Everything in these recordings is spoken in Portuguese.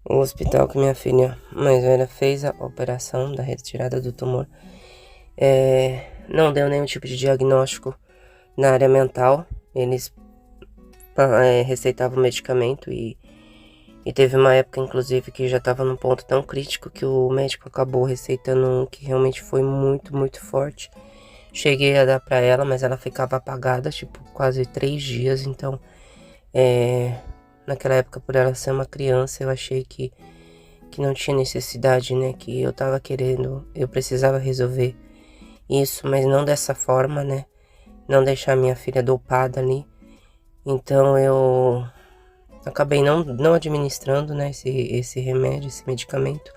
O hospital que minha filha mais velha fez a operação da retirada do tumor não deu nenhum tipo de diagnóstico na área mental. Eles receitavam medicamento e teve uma época, inclusive, que já estava num ponto tão crítico que o médico acabou receitando um que realmente foi muito, muito forte. Cheguei a dar para ela, mas ela ficava apagada, tipo, quase 3 dias. Então, naquela época, por ela ser uma criança, eu achei que não tinha necessidade, né? Que eu tava querendo, eu precisava resolver isso, mas não dessa forma, né? Não deixar minha filha dopada ali. Então, eu acabei não administrando, né, esse remédio, esse medicamento.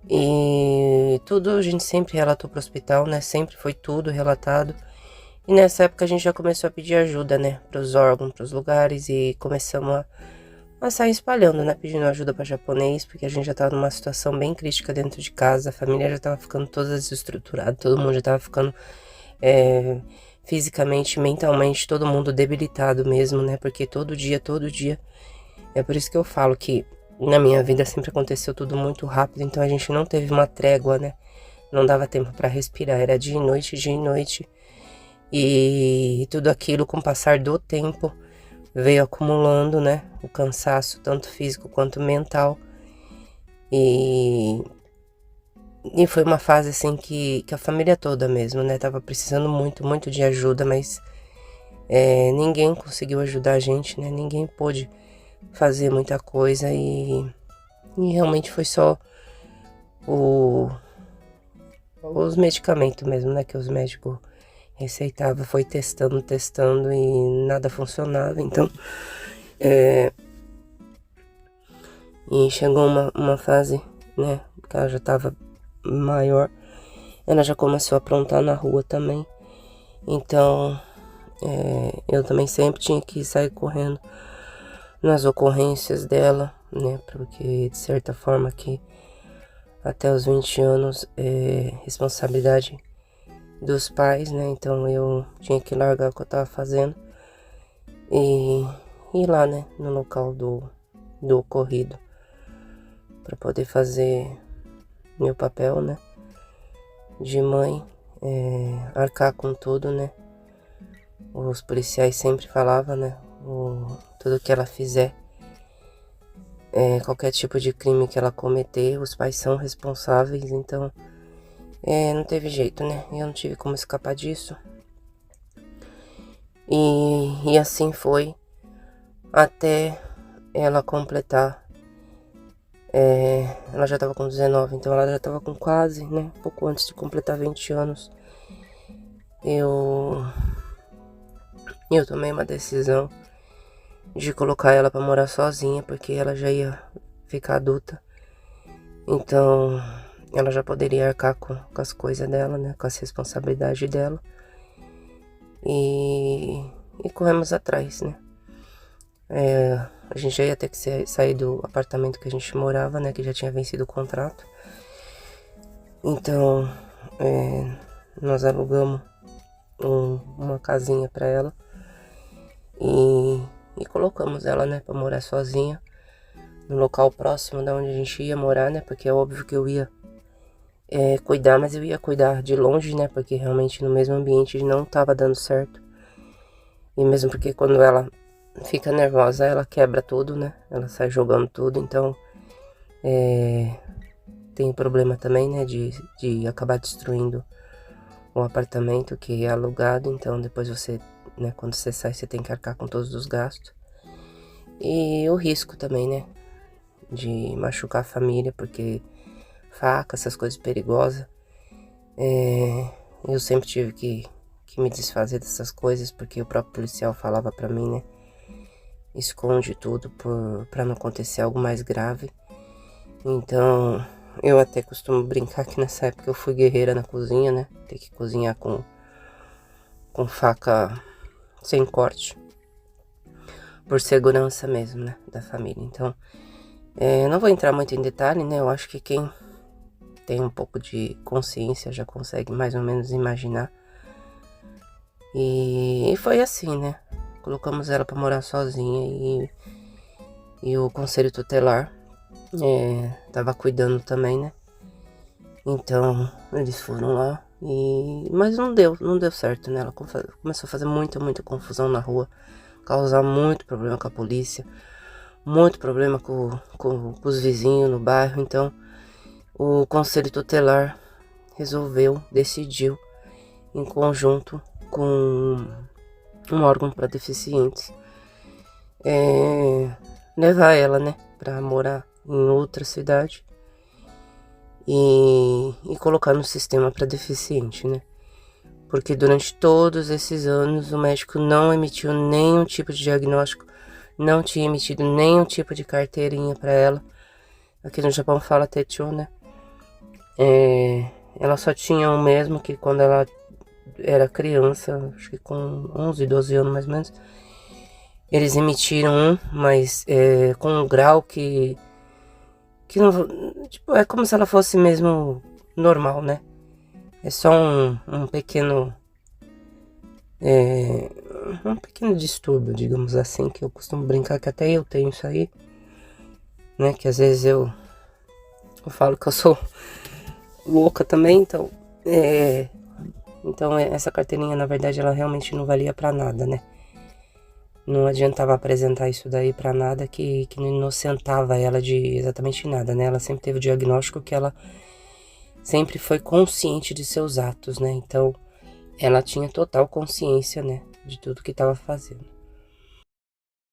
E tudo a gente sempre relatou pro hospital, né? Sempre foi tudo relatado. E nessa época a gente já começou a pedir ajuda, né, pros órgãos, pros lugares e começamos a sair espalhando, né, pedindo ajuda para japonês, porque a gente já tava numa situação bem crítica dentro de casa, a família já tava ficando toda desestruturada, todo mundo já tava ficando fisicamente, mentalmente, todo mundo debilitado mesmo, né, porque todo dia. É por isso que eu falo que na minha vida sempre aconteceu tudo muito rápido, então a gente não teve uma trégua, né? Não dava tempo para respirar, era dia e noite, dia e noite. E tudo aquilo, com o passar do tempo, veio acumulando, né? O cansaço, tanto físico quanto mental. E, e foi uma fase assim que a família toda mesmo, né? Tava precisando muito, muito de ajuda, mas ninguém conseguiu ajudar a gente, né? Ninguém pôde fazer muita coisa e realmente foi só o, os medicamentos mesmo, né? Que os médicos receitavam, foi testando e nada funcionava. Então, e chegou uma fase, né? Que ela já tava maior, ela já começou a aprontar na rua também. Então, eu também sempre tinha que sair correndo nas ocorrências dela, né? Porque de certa forma que até os 20 anos é responsabilidade dos pais, né? Então eu tinha que largar o que eu tava fazendo e ir lá, né? No local do ocorrido para poder fazer meu papel, né? De mãe, arcar com tudo, né? Os policiais sempre falavam, né? Tudo que ela fizer, qualquer tipo de crime que ela cometer, os pais são responsáveis, então não teve jeito, né? Eu não tive como escapar disso. E assim foi até ela completar. Ela já tava com 19, então ela já tava com quase, né? Pouco antes de completar 20 anos. Eu tomei uma decisão de colocar ela pra morar sozinha, porque ela já ia ficar adulta. Então, ela já poderia arcar com as coisas dela, né? Com as responsabilidades dela. E corremos atrás, né? A gente já ia ter que sair do apartamento que a gente morava, né? Que já tinha vencido o contrato. Então, nós alugamos uma casinha pra ela e colocamos ela, né? Pra morar sozinha no local próximo da onde a gente ia morar, né? Porque é óbvio que eu ia cuidar, mas eu ia cuidar de longe, né? Porque realmente no mesmo ambiente não tava dando certo. E mesmo porque quando ela fica nervosa, ela quebra tudo, né? Ela sai jogando tudo, então tem problema também, né? De acabar destruindo o apartamento que é alugado, então depois você, né? Quando você sai, você tem que arcar com todos os gastos. E o risco também, né? De machucar a família, porque faca, essas coisas perigosas. Eu sempre tive que me desfazer dessas coisas, porque o próprio policial falava pra mim, né? Esconde tudo pra não acontecer algo mais grave. Então, eu até costumo brincar que nessa época eu fui guerreira na cozinha, né? Ter que cozinhar com faca sem corte. Por segurança mesmo, né? Da família. Então, não vou entrar muito em detalhe, né? Eu acho que quem tem um pouco de consciência já consegue mais ou menos imaginar. E foi assim, né? Colocamos ela pra morar sozinha e o conselho tutelar tava cuidando também, né? Então, eles foram lá, mas não deu certo, né? Ela começou a fazer muita confusão na rua, causar muito problema com a polícia, muito problema com os vizinhos no bairro. Então, o Conselho Tutelar decidiu, em conjunto com um órgão para deficientes, levar ela, né, para morar em outra cidade e colocar no sistema para deficiente, né? Porque durante todos esses anos o médico não emitiu nenhum tipo de diagnóstico, não tinha emitido nenhum tipo de carteirinha para ela. Aqui no Japão fala techo, né? Ela só tinha o mesmo que quando ela era criança, acho que com 11, 12 anos mais ou menos. Eles emitiram um, mas com um grau que não, tipo, é como se ela fosse mesmo normal, né? É só um pequeno distúrbio, digamos assim, que eu costumo brincar que até eu tenho isso aí, né? Que às vezes eu falo que eu sou louca também, então essa carteirinha, na verdade, ela realmente não valia pra nada, né? Não adiantava apresentar isso daí pra nada que não inocentava ela de exatamente nada, né? Ela sempre teve o diagnóstico que ela sempre foi consciente de seus atos, né? Então, ela tinha total consciência, né, de tudo que estava fazendo.